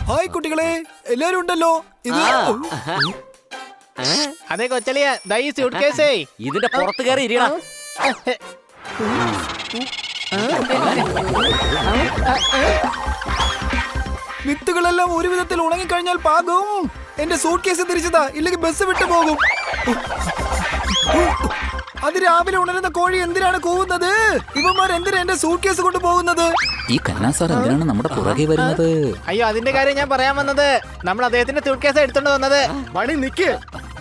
Hi കുട്ടികളെ, എല്ലാരും ഉണ്ടല്ലോ. ഇത് അതെ കൊച്ചളിയ, ദാ ഈ സ്യൂട്ട് കേസേ ഇതിന്റെ പുറത്ത് കയറി ഇരിയടാ. വിത്തുകളെല്ലാം ഒരു വിധത്തിൽ ഉണങ്ങിക്കഴിഞ്ഞാൽ പാകും. എന്റെ സൂട്ട് കേസ് തിരിച്ചതാ, ഇല്ലെങ്കിൽ ബസ് വിട്ടു പോകും. അത് രാവിലെ ഉണരുന്ന കോഴി എന്തിനാണ് കൂവുന്നത്? ഇവന്മാർ എന്തിനാ എന്റെ സൂട്ട് കേസ് കൊണ്ട് പോകുന്നത്? ഈ കന്നാ സാർ എന്തിനാണ് നമ്മുടെ പുറകെ വരുന്നത്? അയ്യോ, അതിന്റെ കാര്യം ഞാൻ പറയാൻ വന്നത്. നമ്മൾ അദ്ദേഹത്തിന്റെ സ്യൂട്ട് കേസ് എടുത്തോണ്ട് വന്നത്. പണി നിക്ക്,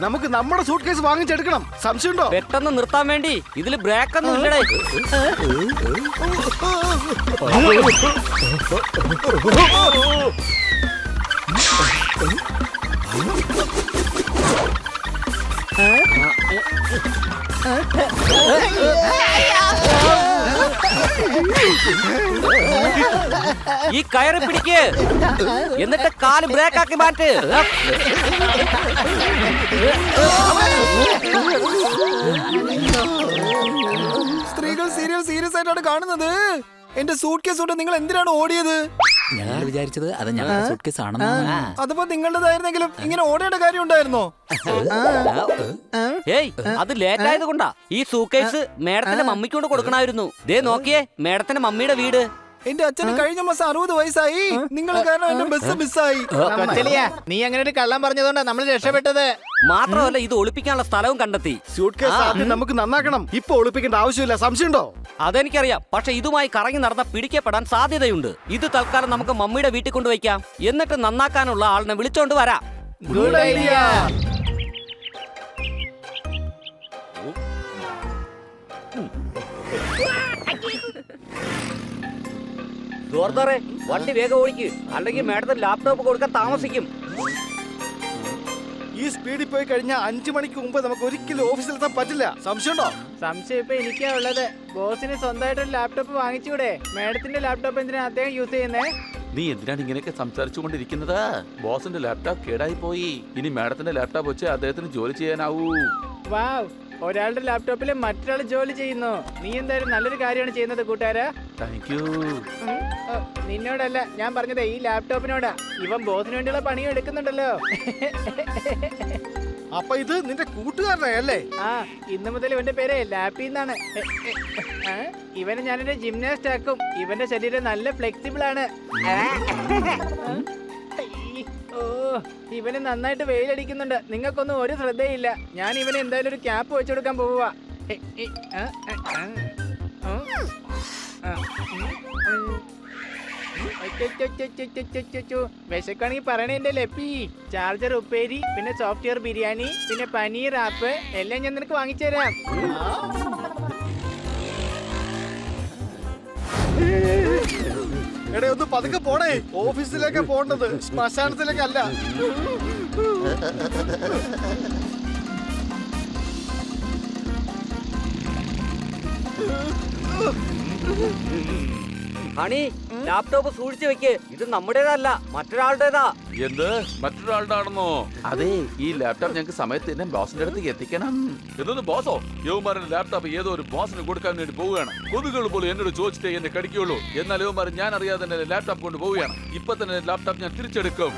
നമുക്ക് നമ്മുടെ സൂട്ട് കേസ് വാങ്ങിച്ചെടുക്കണം. സംശയമുണ്ടോ? പെട്ടെന്ന് നിർത്താൻ വേണ്ടി ഇതില് ബ്രേക്ക് ഒന്നും ഇല്ലടേ. ഈ കയറി പിടിക്ക്, എന്നിട്ട് കാല് ബ്രേക്ക് ആക്കി മാറ്റ്. സ്ത്രീകൾ സീരിയൽ സീരിയസ് ആയിട്ടാണ് കാണുന്നത്. എന്റെ സൂട്ട് കേസ് കൊണ്ട് നിങ്ങൾ എന്തിനാണ് ഓടിയത്? ഞങ്ങൾ വിചാരിച്ചത് അത് ഞങ്ങളുടെ സൂട്ട് കേസ് ആണെന്ന്. അതിപ്പോ നിങ്ങളുടേതായിരുന്നെങ്കിലും ഇങ്ങനെ ഓടേണ്ട കാര്യം ഉണ്ടായിരുന്നോ? ഏയ്, അത് ലേറ്റ് ആയത് കൊണ്ടാ. ഈ സൂക്കേസ് മേഡത്തിന്റെ മമ്മിക്ക് കൊണ്ട് കൊടുക്കണമായിരുന്നു. ദേ നോക്കിയേ, മേഡത്തിന്റെ മമ്മിയുടെ വീട്. എന്റെ അച്ഛന് കഴിഞ്ഞ മാസം 60 വയസ്സായി. നിങ്ങൾ കാരണം എന്റെ ബസ് മിസ്സായി. കൊച്ചളിയ, നീ അങ്ങനെ ഒരു കള്ളം പറഞ്ഞതുകൊണ്ടാ നമ്മൾ രക്ഷപ്പെട്ടത്. മാത്രമല്ല, ഇത് ഒളിപ്പിക്കാനുള്ള സ്ഥലവും കണ്ടെത്തി. സ്യൂട്ട് കേസ് ആദ്യം നമുക്ക് നന്നാക്കണം. ഇപ്പൊ ഒളിപ്പിക്കേണ്ട ആവശ്യമില്ല. സംശയമുണ്ടോ? അതെനിക്കറിയാം, പക്ഷെ ഇതുമായി കറങ്ങി നടന്ന പിടിക്കപ്പെടാൻ സാധ്യതയുണ്ട്. ഇത് തൽക്കാലം നമുക്ക് മമ്മിയുടെ വീട്ടിൽ കൊണ്ടുവയ്ക്കാം. എന്നിട്ട് നന്നാക്കാനുള്ള ആളിനെ വിളിച്ചോണ്ട് വരാം. Good idea. ജോർദാറെ, വണ്ടി വേഗം ഓടിക്ക്, അല്ലെങ്കിൽ മേഡത്തിന് ലാപ്ടോപ്പ് കൊടുക്കാൻ താമസിക്കും. ഈ സ്പീഡിൽ പോയി കഴിഞ്ഞാൽ 5 മണിക്ക് മുമ്പ് നമുക്ക് ഒരിക്കലും ഓഫീസിലെത്താൻ പറ്റില്ല. സംശയമുണ്ടോ? സംശയം ഇപ്പൊ എനിക്കാ ഉള്ളത്. ബോസിന് സ്വന്തമായിട്ടൊരു ലാപ്ടോപ്പ് വാങ്ങിച്ചൂടെ? മേഡത്തിന്റെ ലാപ്ടോപ്പ് എന്തിനാ അദ്ദേഹം യൂസ് ചെയ്യുന്നേ? നീ എന്തിനാണ് ഇങ്ങനെയൊക്കെ സംസാരിച്ചുകൊണ്ടിരിക്കുന്നത്? ബോസിന്റെ ലാപ്ടോപ്പ് കേടായി പോയി. ഇനി മാഡത്തിന്റെ ലാപ്ടോപ്പ് വെച്ച് അദ്ദേഹത്തിന് ജോലി ചെയ്യാനാവൂ. വാവ്, ഒരാളുടെ ലാപ്ടോപ്പിൽ മറ്റൊരാൾ ജോലി ചെയ്യുന്നു. നീ എന്തായാലും നല്ലൊരു കാര്യമാണ് ചെയ്യുന്നത് കൂട്ടുകാരാ. Thank you. നിന്നോടല്ല ഞാൻ പറഞ്ഞത്, ഈ ലാപ്ടോപ്പിനോടാ. ഇവൻ ബോസിന് വേണ്ടിയുള്ള പണിയും എടുക്കുന്നുണ്ടല്ലോ. അപ്പൊ ഇത് നിന്റെ കൂട്ടുകാരനല്ലേ? ആ, ഇന്ന് മുതൽ ഇവന്റെ പേര് ലാപ്പി എന്നാണ്. ഇവനെ ഞാനെന്റെ ജിംനാസ്റ്റ് ആക്കും. ഇവന്റെ ശരീരം നല്ല ഫ്ലെക്സിബിൾ ആണ്. ഓ, ഇവന് നന്നായിട്ട് വെയിലടിക്കുന്നുണ്ട്. നിങ്ങൾക്കൊന്നും ഒരു ശ്രദ്ധയില്ല. ഞാൻ ഇവന് എന്തായാലും ഒരു ക്യാപ്പ് വെച്ചു കൊടുക്കാൻ പോവുക. വിശക്കാണെങ്കിൽ പറയണേ എന്റെ ലപ്പി. ചാർജർ ഉപ്പേരി, പിന്നെ സോഫ്റ്റ്വെയർ ബിരിയാണി, പിന്നെ പനീർ ആപ്പ് എല്ലാം ഞാൻ നിനക്ക് വാങ്ങിച്ചു തരാം. എടേ, ഒന്ന് പതുക്കെ പോണേ. ഓഫീസിലേക്ക് പോണ്ടത്, ശ്മശാനത്തിലേക്കല്ല. ഹണി, ലാപ്ടോപ്പ് സൂക്ഷിച്ചു വെക്ക്. ഇത് നമ്മുടേതല്ല, മറ്റൊരാളുടേതാ. എന്ത്? മറ്റൊരാളുടെ ആണെന്നോ? അതെ, ഈ ലാപ്ടോപ്പ് ഞങ്ങൾക്ക് സമയത്ത് തന്നെ ബോസിന്റെ അടുത്തേക്ക് എത്തിക്കണം. എന്തൊന്ന് ബോസോ? യുവമാരുടെ ലാപ്ടോപ്പ് ഏതോ ഒരു ബോസിന് കൊടുക്കാൻ വേണ്ടി പോവുകയാണ്. കൊതുകുകൾ പോലും എന്നോട് ചോദിച്ചിട്ടേ എന്നെ കടിക്കുള്ളൂ. എന്നാൽ യുവമാർ ഞാൻ അറിയാതെ തന്നെ ലാപ്ടോപ്പ് കൊണ്ട് പോവുകയാണ്. ഇപ്പൊ തന്നെ ലാപ്ടോപ്പ് ഞാൻ തിരിച്ചെടുക്കും.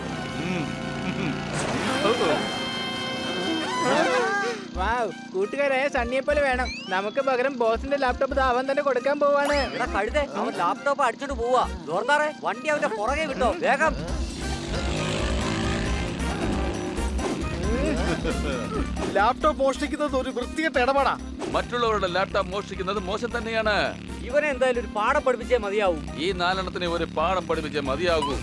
വാവ്, കൂട്ടുകാരായ സണ്ണിയെ പോലെ വേണം. നമുക്ക് പകരം ബോസിന്റെ ലാപ്ടോപ്പ് അവൻ തന്നെ കൊടുക്കാൻ പോവാണ്. എടാ കഴുതേ, അവൻ ലാപ്ടോപ്പ് അടിച്ചോണ്ട് പോവാ. ജോർദാറെ, വണ്ടി അവന്റെ പുറകെ വിട്ടോ, വേഗം. ലാപ്ടോപ്പ് മോഷ്ടിക്കുന്നത് ഒരു വൃത്തികെട്ട ഇടപാടാ. മറ്റുള്ളവരുടെ ലാപ്ടോപ്പ് മോഷ്ടിക്കുന്നത് മോശം തന്നെയാണ്. ഇവനെ എന്തായാലും ഒരു പാഠം പഠിപ്പിച്ചേ മതിയാവും. ഈ 4 എണ്ണത്തിന് ഒരു പാഠം പഠിപ്പിച്ചേ മതിയാകൂ.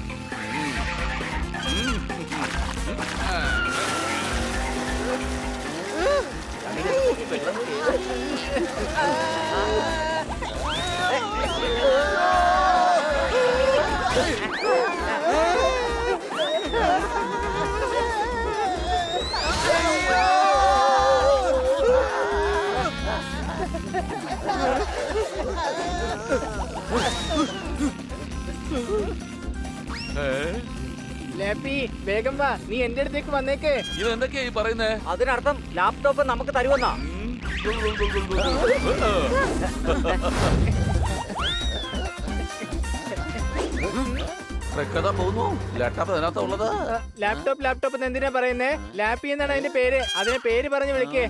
ലാപ്പി, വേഗം വാ. നീ എന്റെ അടുത്തേക്ക് വന്നേക്ക്. ഇത് എന്തൊക്കെയാ ഈ പറയുന്നേ? അതിനർത്ഥം ലാപ്ടോപ്പ് നമുക്ക് തരുമെന്നാ. ട്രക്ക് അതാ പോകുന്നു. ലാപ്ടോപ്പ് അതിനകത്താ ഉള്ളത്. ലാപ്ടോപ്പ് എന്ന് എന്തിനാ പറയുന്നേ? ലാപ്പി എന്നാണ് അതിന്റെ പേര്. അതിനെ പേര് പറഞ്ഞ് വിളിക്കേ.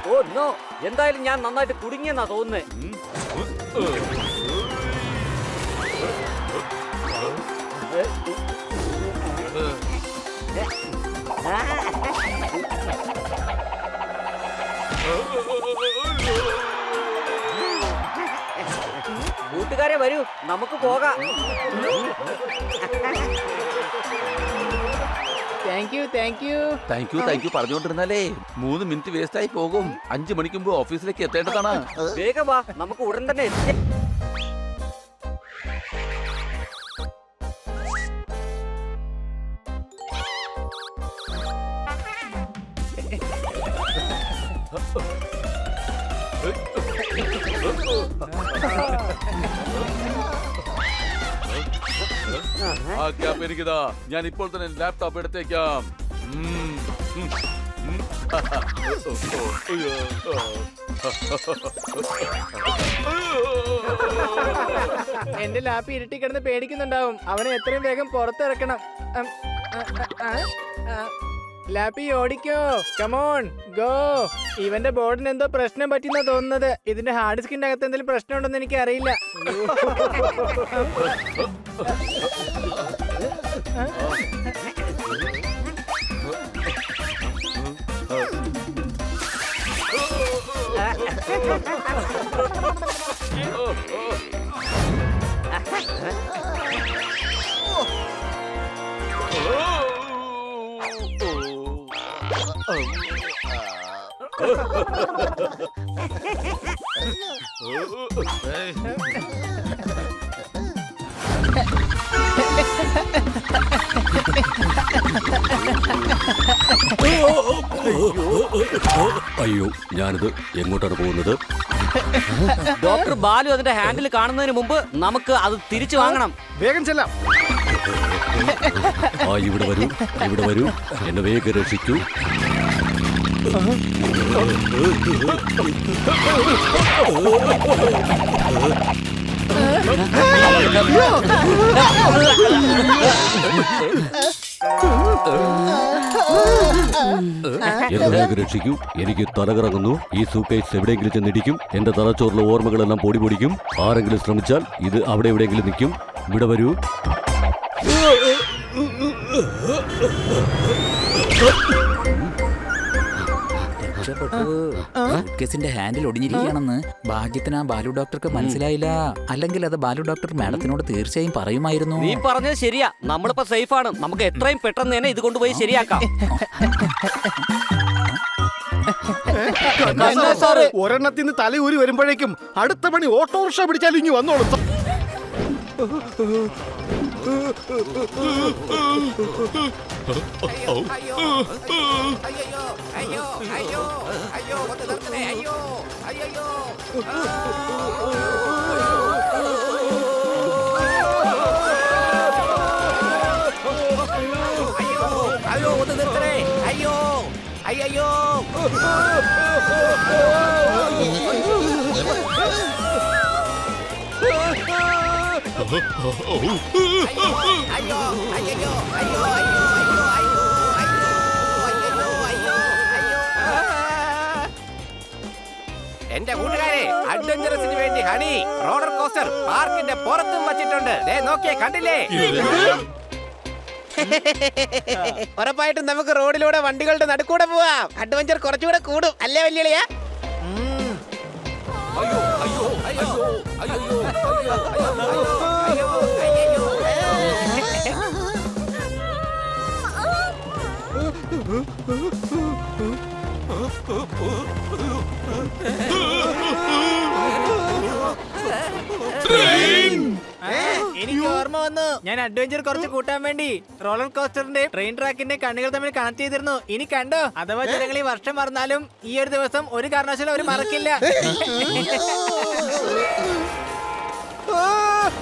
ഓ നോ, എന്തായാലും ഞാൻ നന്നായിട്ട് കുടുങ്ങിയെന്നാ തോന്നുന്നേ. കൂട്ടുകാരെ വരൂ, നമുക്ക് പോകാം. Thank you. താങ്ക് യു പറഞ്ഞുകൊണ്ടിരുന്നാലേ 3 മിനിറ്റ് വേസ്റ്റ് ആയി പോകും. 5 മണിക്ക് മുമ്പ് ഓഫീസിലേക്ക് എത്തേണ്ടതാണ്. വേഗം വാ, നമുക്ക് ഉടൻ തന്നെ എത്തി. ആ ക്യാപ്പ് എനിക്കിതാ. ഞാൻ ഇപ്പോൾ തന്നെ ലാപ്ടോപ്പ് എടുത്തേക്കാം. എന്റെ ലാപ്പി ഇരുട്ടി കിടന്ന് പേടിക്കുന്നുണ്ടാവും. അവനെ എത്രയും വേഗം പുറത്തിറക്കണം. ലാപ്പി ഓടിക്കോ, കമോൺ ഗോ. ഇവന്റെ ബോർഡിന് എന്തോ പ്രശ്നം പറ്റിയെന്നാ തോന്നുന്നത്. ഇതിന്റെ ഹാർഡ് ഡിസ്കിന്റെ അകത്ത് എന്തെങ്കിലും പ്രശ്നമുണ്ടെന്ന് എനിക്ക് അറിയില്ല. അയ്യോ, ഞാനിത് എങ്ങോട്ടാണ് പോകുന്നത്? ഡോക്ടർ ബാലു അതിന്റെ ഹാൻഡിൽ കാണുന്നതിന് മുമ്പ് നമുക്ക് അത് തിരിച്ചു വാങ്ങണം. വേഗം ചെല്ലാം. ഇവിടെ വരൂ, എന്നെ വേഗം രക്ഷിക്കൂ. എന്നെ വേഗം രക്ഷിക്കൂ, എനിക്ക് തലകറങ്ങുന്നു. ഈ സൂക്കേസ് എവിടെയെങ്കിലും ചെന്നിടിക്കും. എന്റെ തലച്ചോറിലെ ഓർമ്മകളെല്ലാം പൊടി പൊടിക്കും. ആരെങ്കിലും ശ്രമിച്ചാൽ ഇത് അവിടെ എവിടെയെങ്കിലും നിൽക്കും. ഇവിടെ വരൂ. കേസിന്റെ ഹാൻഡിൽ ഒടിഞ്ഞിരിക്കുകയാണെന്ന് ഭാഗ്യത്തിന് ആ ബാലു ഡോക്ടർക്ക് മനസ്സിലായില്ല. അല്ലെങ്കിൽ അത് ബാലു ഡോക്ടർ മാഡത്തിനോട് തീർച്ചയായും പറയുമായിരുന്നു. നീ പറഞ്ഞത് ശരിയാ, നമ്മളിപ്പോ സേഫ് ആണ്. നമുക്ക് എത്രയും പെട്ടെന്ന് തന്നെ ഇത് കൊണ്ടുപോയി ശരിയാക്കാം. ഒരെണ്ണത്തിന് തലയൂരി വരുമ്പോഴേക്കും അടുത്ത പണി ഓട്ടോറിക്ഷ പിടിച്ചാലും ഇനി വന്നോളും. എന്റെ കൂട്ടുകാരെ, അഡ്വഞ്ചറസിന് വേണ്ടി ഹണി റോളർ കോസ്റ്റർ പാർക്കിന്റെ പുറത്തും വച്ചിട്ടുണ്ട്. നോക്കിയേ, കണ്ടില്ലേ? ഉറപ്പായിട്ടും നമുക്ക് റോഡിലൂടെ വണ്ടികളുടെ നടുക്കൂടെ പോവാം. അഡ്വഞ്ചർ കുറച്ചുകൂടെ കൂടും, അല്ലേ വല്യളിയാ? എനിക്ക് ഓർമ്മ വന്നു. ഞാൻ അഡ്വഞ്ചർ കുറച്ച് കൂട്ടാൻ വേണ്ടി റോളർ കോസ്റ്ററിന്റെ ട്രെയിൻ ട്രാക്കിന്റെ കണ്ണുകൾ തമ്മിൽ കണക്ട് ചെയ്തിരുന്നു. ഇനി കണ്ടോ, അഥവാ ജനങ്ങൾ ഈ വർഷം മറന്നാലും ഈ ഒരു ദിവസം ഒരു കാരണവശാലും അവർ മറക്കില്ല.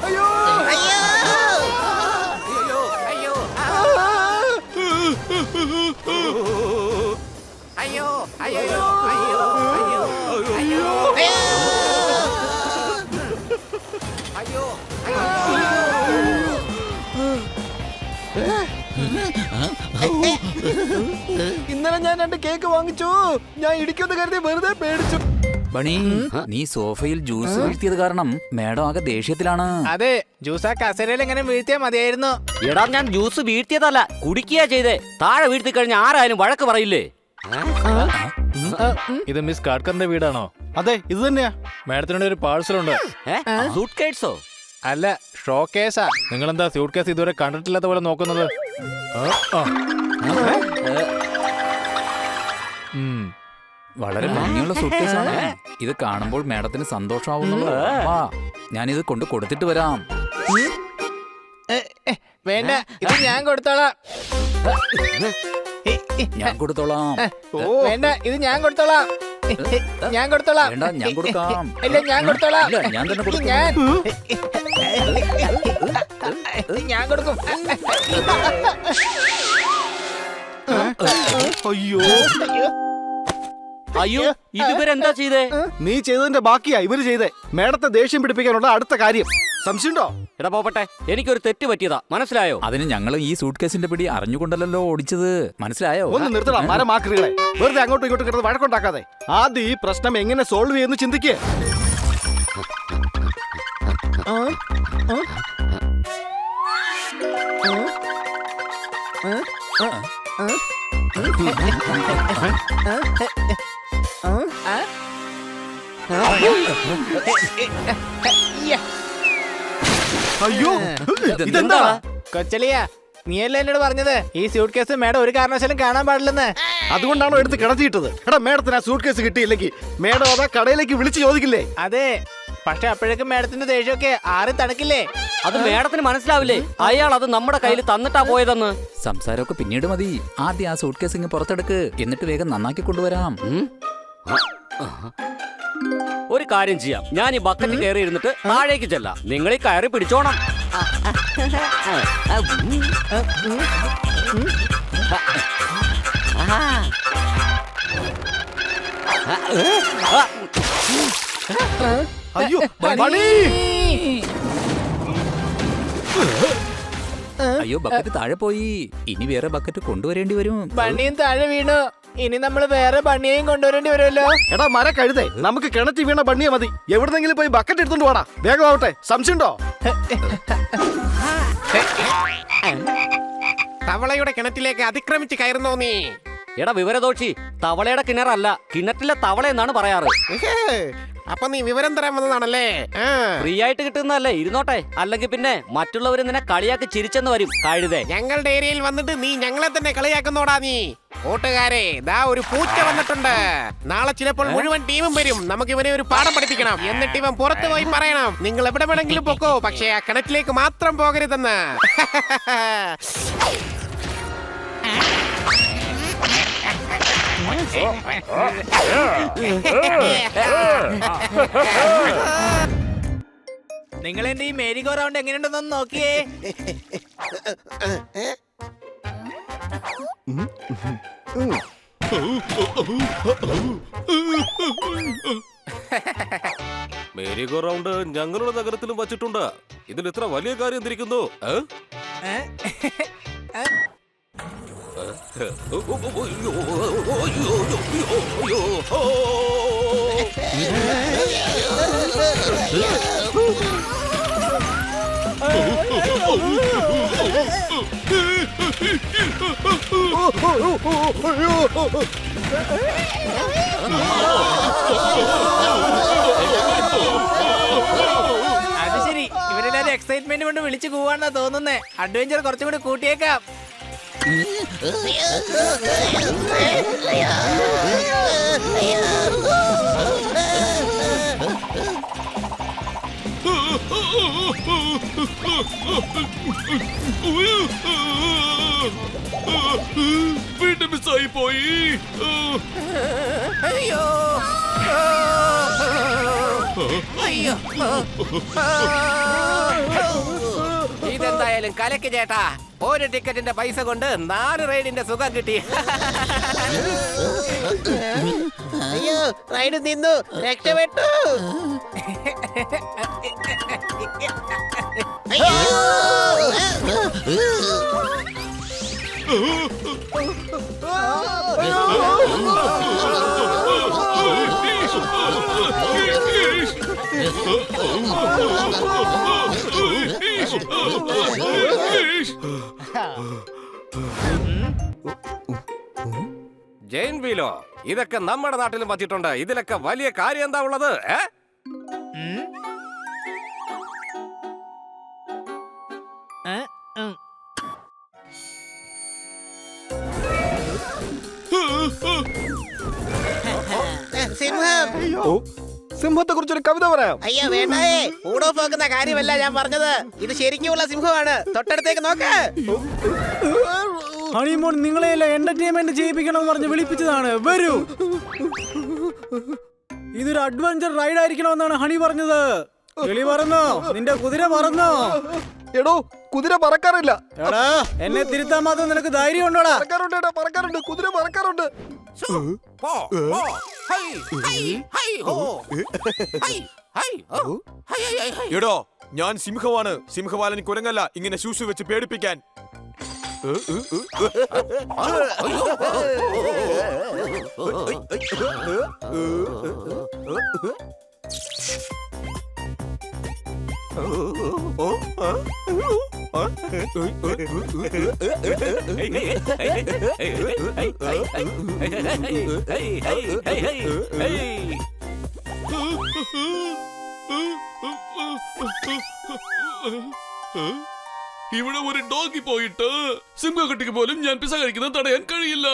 അയ്യോ അയ്യോ അയ്യോ അയ്യോ അയ്യോ അയ്യോ അയ്യോ അയ്യോ ഇന്നലെ ഞാൻ 2 കേക്ക് വാങ്ങിച്ചു. ഞാൻ ഇടിക്കുമെന്ന് കരുതി വെറുതെ പേടിച്ചു. ബണി, നീ സോഫയിൽ ജ്യൂസ് വീഴ്ത്തിയത് കാരണം മേഡം ആകെ ദേഷ്യത്തിലാണ്. അതെ, ജ്യൂസ് ആ കസേരയിൽ എങ്ങനെ വീഴ്ത്തിയാ മതിയായിരുന്നു. എടാ, ഞാൻ ജ്യൂസ് വീഴ്ത്തിയതല്ല, കുടിക്കുക ചെയ്തേ. താഴെ വീഴ്ത്തി കഴിഞ്ഞാൽ ആരായാലും വഴക്ക് പറയില്ലേ? ഇത് മിസ് കാട്കറിന്റെ വീടാണോ? അതെ, ഇത് തന്നെയാ. മാഡത്തിനോട് ഒരു പാഴ്സൽ ഉണ്ട്. സൂട്ട് കേസോ? അല്ല, ഷോ കേസാ. നിങ്ങളെന്താ സ്യൂട്ട് കേസ് ഇതുവരെ കണ്ടിട്ടില്ലാത്ത പോലെ നോക്കുന്നത്? വളരെ ഭംഗിയുള്ള സൂട്ട്കേസാണ്. ഇത് കാണുമ്പോൾ മേഡത്തിന് സന്തോഷമാവുന്നുള്ളൂ. വാ, ഞാനിത് കൊണ്ട് കൊടുത്തിട്ട് വരാം. വേണ്ട, ഇത് ഞാൻ കൊടുത്തോളാം. ഞാൻ കൊടുത്തോളാം. വേണ്ട, ഇത് ഞാൻ കൊടുത്തോളാം. ഞാൻ കൊടുത്തോളാം. വേണ്ട, ഞാൻ കൊടുക്കാം. ഇല്ല, ഞാൻ കൊടുത്തോളാം. ഇല്ല, ഞാൻ തന്നെ കൊടുക്കും. ഞാൻ കൊടുക്കും. അയ്യോ, അയ്യോ, ഇതുവരെന്താ ചെയ്തേ? നീ ചെയ്തതിന്റെ ബാക്കിയാ ഇവര് ചെയ്തേ. മേഡത്തെ ദേഷ്യം പിടിപ്പിക്കാനുള്ള അടുത്ത കാര്യം. സംശയമുണ്ടോ? എടാ പോപ്പട്ടെ, എനിക്കൊരു തെറ്റ് പറ്റിയതാ, മനസ്സിലായോ? അതിന് ഞങ്ങൾ ഈ സൂട്ട് കേസിന്റെ പിടി അറിഞ്ഞുകൊണ്ടല്ലോ ഓടിച്ചത്, മനസ്സിലായോ? ഒന്ന് നിർത്തടാ മരമാക്രികളെ. വെറുതെ അങ്ങോട്ടും ഇങ്ങോട്ടും കിടന്ന് വഴക്കുണ്ടാക്കാതെ. ആദ്യം ഈ പ്രശ്നം എങ്ങനെ സോൾവ് ചെയ്യുന്നു ചിന്തിക്കേ. അയ്യോ, ഇതെന്താ? കൊച്ചലിയ, നീയല്ലേ എന്നോട് പറഞ്ഞത് ഈ സ്യൂട്ട് കേസ് മേഡം ഒരു കാരണവശാലും കാണാൻ പാടില്ലെന്ന്? അതുകൊണ്ടാണോ എടുത്ത് കിടത്തിയിട്ടത്? എടാ, മേഡത്തിന് ആ സൂട്ട് കേസ് കിട്ടിയില്ലെങ്കിൽ മേഡം അതാ കടയിലേക്ക് വിളിച്ച് ചോദിക്കില്ലേ? അതെ, പക്ഷെ അപ്പോഴേക്കും മേഡത്തിന്റെ ദേഷ്യമൊക്കെ ആറി തണുക്കില്ലേ? അത് മേഡത്തിന് മനസ്സിലാവില്ലേ? അയാൾ അത് നമ്മുടെ കയ്യിൽ തന്നിട്ടാ പോയതെന്ന്. സംസാരമൊക്കെ പിന്നീട് മതി. ആദ്യം ആ സൂട്ട് കേസ് ഇങ്ങ് പുറത്തെടുക്ക്, എന്നിട്ട് വേഗം നന്നാക്കി കൊണ്ടുവരാം. ഒരു കാര്യം ചെയ്യാം, ഞാൻ ഈ ബക്കറ്റ് കയറി ഇരുന്നിട്ട് താഴേക്ക് ചെല്ലാം, നിങ്ങൾ ഈ കയറി പിടിച്ചോണം. അയ്യോ, ബണി! അയ്യോ, ബക്കറ്റ് താഴെ പോയി. ഇനി വേറെ ബക്കറ്റ് കൊണ്ടുവരേണ്ടി വരും. ബണ്ണിയും താഴെ വീണു. ഇനി നമ്മള് വേറെ ബണ്ണിയെയും കൊണ്ടുവരേണ്ടി വരുമല്ലോ. എടാ മര കഴുതേ, നമുക്ക് കിണറ്റി വീണ ബണ്ണിയെ മതി. എവിടെന്നെങ്കിലും പോയി ബക്കറ്റ് എടുത്തോണ്ട് പോടാ. വേഗം ആവട്ടെ. സംശയമുണ്ടോ? തവളയുടെ കിണറ്റിലേക്ക് അതിക്രമിച്ച് കയറുന്നോ നീ? എടാ വിവരദോഷി, തവളയുടെ കിണറല്ല, കിണറ്റിലെ തവള എന്നാണ് പറയാറ്. അപ്പൊ നീ വിവരം തരാൻ വന്നതാണല്ലേ? ഫ്രീ ആയിട്ട് കിട്ടുന്നതല്ലേ, ഇരുന്നോട്ടെ. അല്ലെങ്കിൽ പിന്നെ മറ്റുള്ളവർ നിന്നെ കളിയാക്കി ചിരിച്ചെന്ന് വരും കഴുതേ. ഞങ്ങളുടെ ഏരിയയിൽ വന്നിട്ട് നീ ഞങ്ങളെ തന്നെ കളിയാക്കുന്നോടാ നീ. കൂട്ടുകാരെ, ദാ ഒരു പൂച്ച വന്നിട്ടുണ്ട്. നാളെ ചിലപ്പോൾ മുഴുവൻ ടീമും വരും. നമുക്ക് ഇവനെ ഒരു പാഠം പഠിപ്പിക്കണം. എന്നിട്ട് ഇവൻ പുറത്തു പോയി പറയണം, നിങ്ങൾ എവിടെ വേണമെങ്കിലും പൊക്കോ, പക്ഷേ ആ കിണറ്റിലേക്ക് മാത്രം പോകരുതെന്ന്. നിങ്ങൾ എന്റെ ഈ മേരിഗോ റൗണ്ട് എങ്ങനെയുണ്ടെന്നൊന്ന് നോക്കിയേ. മേരിഗോ റൗണ്ട് ഞങ്ങളുടെ നഗരത്തിലും വച്ചിട്ടുണ്ട്. ഇതിൽ ഇത്ര വലിയ കാര്യം എന്തിരിക്കുന്നു? അത് ശരി, ഇവരെല്ലാരും എക്സൈറ്റ്മെന്റ് കൊണ്ട് വിളിച്ചു പോവാന്നാ തോന്നുന്നേ. അഡ്വഞ്ചർ കുറച്ചും കൂടി കൂട്ടിയേക്കാം. വീണ്ടും മിസ്സായി പോയി. അയ്യോ അയ്യോ ഇതെന്തായാലും കലക്ക് ചേട്ടാ. ഒരു ടിക്കറ്റിന്റെ പൈസ കൊണ്ട് 4 റൈഡിന്റെ സുഖം കിട്ടി. അയ്യോ റൈഡ് നിന്നു, രക്ഷപ്പെട്ടു. ജെയിൻ വീലോ, ഇതൊക്കെ നമ്മുടെ നാട്ടിലും വച്ചിട്ടുണ്ട്. ഇതിലൊക്കെ വലിയ കാര്യം എന്താ ഉള്ളത്? സിംഹം. സിംഹത്തെ കുറിച്ചൊരു കവിത പറയാം. അയ്യോ വേണ്ടേ, കൂടോ പോക്കുന്ന കാര്യമല്ല ഞാൻ പറഞ്ഞത്. ഇത് ശരിക്കുമുള്ള സിംഹമാണ്. തൊട്ടടുത്തേക്ക് നോക്ക്. ഹണിമോൺ നിങ്ങളെയല്ല എന്റർടൈൻമെന്റ് ചെയ്യിപ്പിക്കണം പറഞ്ഞ് വിളിപ്പിച്ചതാണ്. വരൂ, ഇതൊരു അഡ്വഞ്ചർ റൈഡ് ആയിരിക്കണമെന്നാണ് ഹണി പറഞ്ഞത്. കിളി പറന്നോ, നിന്റെ കുതിര പറന്നോ? എടോ കുതിര പറക്കാറില്ല. എടാ എന്നെ തിരുത്താൻ മാത്രം നിനക്ക് ധൈര്യം ഉണ്ടോടാ? പറക്കാറുണ്ട് ഏട്ടാ, പറക്കാറുണ്ട്. കുതിര പറക്കാറുണ്ട്. എടോ ഞാൻ സിംഹമാണ്. സിംഹവാലൻ കുരങ്ങല്ല ഇങ്ങനെ ശൂശു വെച്ച് പേടിപ്പിക്കാൻ. ഇവിടെ ഒരു ഡോഗി പോയിട്ട് സിംഹക്കുട്ടിക്ക് പോലും ഞാൻ പിസ കഴിക്കുന്നത് തടയാൻ കഴിയില്ല.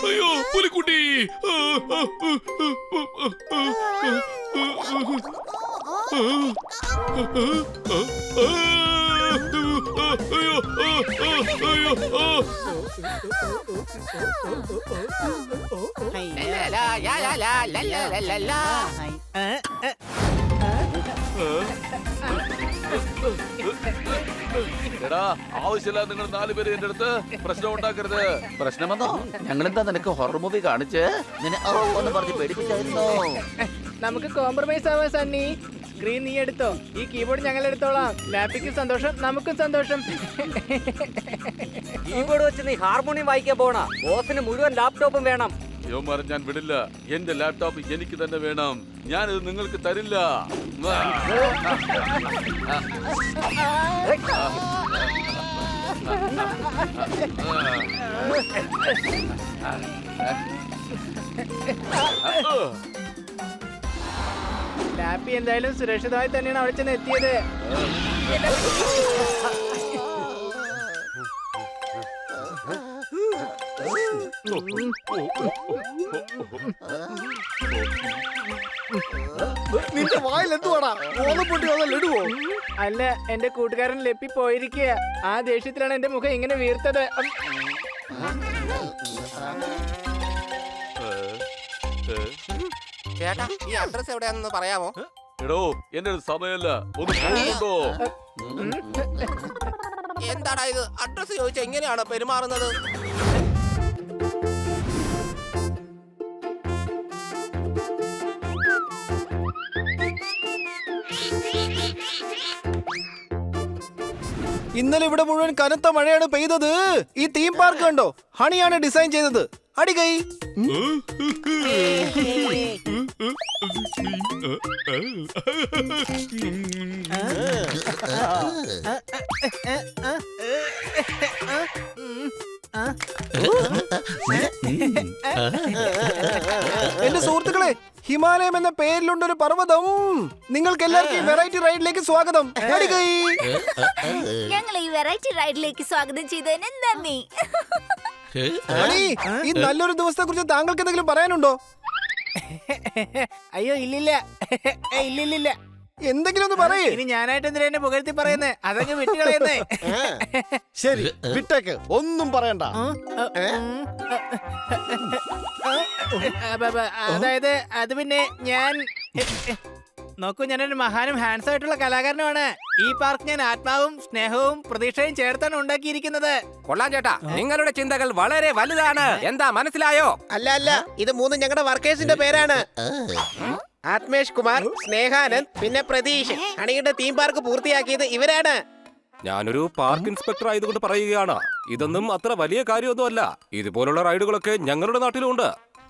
അയ്യോ പുലിക്കുട്ടി. എടാ ആവശ്യമില്ല നിങ്ങൾ 4 പേര് എന്റെ അടുത്ത് പ്രശ്നം ഉണ്ടാക്കരുത്. പ്രശ്നമെന്നോ? ഞങ്ങളെന്താ നിനക്ക് ഹൊറർ മൂവി കാണിച്ച് നിന്നെ ഒന്ന് പറഞ്ഞ് പേടിപ്പിച്ചായിരുന്നോ? നമുക്ക് കോംപ്രമൈസ് ആവാൻ സണ്ണി. സ്ക്രീൻ നീ എടുത്തോ, ഈ കീബോർഡ് ഞങ്ങൾ എടുത്തോളാം. ലാപ്പിക്ക് സന്തോഷം, നമുക്കും സന്തോഷം. കീബോർഡ് വെച്ച് നീ ഹാർമോണിയം വായിക്കാൻ പോണ? ബോസിന് മുഴുവൻ ലാപ്ടോപ്പും വേണം. യോമാരെ ഞാൻ വിടില്ല. എന്റെ ലാപ്ടോപ്പ് എനിക്ക് തന്നെ വേണം. ഞാനിത് നിങ്ങൾക്ക് തരില്ല. ലാപ്പി എന്തായാലും സുരക്ഷിതമായി തന്നെയാണ് അവിടെ ചെന്ന് എത്തിയത്. നിന്റെ വായിൽ എന്തുവാടാ? ഓലപ്പൊട്ടി വന്നാൽ ഇടുവോ? അല്ല, എന്റെ കൂട്ടുകാരൻ ലെപ്പി പോയിരിക്കുക. ആ ദേഷ്യത്തിലാണ് എന്റെ മുഖം ഇങ്ങനെ വീർത്തത്. ചേട്ടാ ഈ അഡ്രസ് എവിടെയാണെന്ന് പറയാമോ? എടോ എന്റെ സമയമല്ല, ഒന്ന് പോകുന്നുണ്ടോ? എന്താടാ ഇത്? അഡ്രസ് ചോദിച്ചാൽ എങ്ങനെയാണോ പെരുമാറുന്നത്? ഇന്നലെ ഇവിടെ മുഴുവൻ കനത്ത മഴയാണ് പെയ്തത്. ഈ തീം പാർക്ക് കണ്ടോ? ഹണിയാണ് ഡിസൈൻ ചെയ്തത്. അടികൈ. എന്റെ സുഹൃത്തുക്കളെ, ഹിമാലയം എന്ന പേരിലുണ്ടൊരു പർവ്വതം. നിങ്ങൾക്ക് എല്ലാവർക്കും വെറൈറ്റി റൈഡിലേക്ക് സ്വാഗതം. അടികൈ. ഞങ്ങൾ ഈ വെറൈറ്റി റൈഡിലേക്ക് സ്വാഗതം ചെയ്തതിന് നന്ദി. അണി, ഈ നല്ലൊരു ദിവസത്തെ കുറിച്ച് താങ്കൾക്ക് എന്തെങ്കിലും പറയാനുണ്ടോ? അയ്യോ ഇല്ലില്ല. ഇല്ലില്ല. എന്തെങ്കിലും ഒന്ന് പറയേ. ഇനി ഞാനായിട്ട് എന്തിനാ എന്നെ പുകഴ്ത്തി പറയുന്നേ? അതങ്ങ് വിട്ടുകളയുന്നേ. ശരി, വിട്ടേക്ക്, ഒന്നും പറയണ്ട. അതായത് അത് പിന്നെ ഞാൻ നോക്കൂ, ഞാനൊരു മഹാനും ഹാൻഡ്സം ആയിട്ടുള്ള കലാകാരനുമാണ്. ഈ പാർക്ക് ഞാൻ ആത്മാവും സ്നേഹവും പ്രതീക്ഷയും ചേർത്താണ് ഉണ്ടാക്കിയിരിക്കുന്നത്. കൊള്ളാം ചേട്ടാ, നിങ്ങളുടെ ചിന്തകൾ വളരെ വലുതാണ്. എന്താ മനസ്സിലായോ? അല്ല, ഇത് മൂന്നും ഞങ്ങളുടെ വർക്കേഴ്സിന്റെ പേരാണ്. ആത്മേഷ് കുമാർ, സ്നേഹാനന്ദ്, പിന്നെ പ്രതീഷ്. അണിയുടെ തീം പാർക്ക് പൂർത്തിയാക്കിയത് ഇവരാണ്. ഞാനൊരു പാർക്ക് ഇൻസ്പെക്ടർ ആയതുകൊണ്ട് പറയുകയാണ്, ഇതൊന്നും അത്ര വലിയ കാര്യമൊന്നുമല്ല. ഇതുപോലുള്ള റൈഡുകളൊക്കെ ഞങ്ങളുടെ നാട്ടിലുണ്ട്.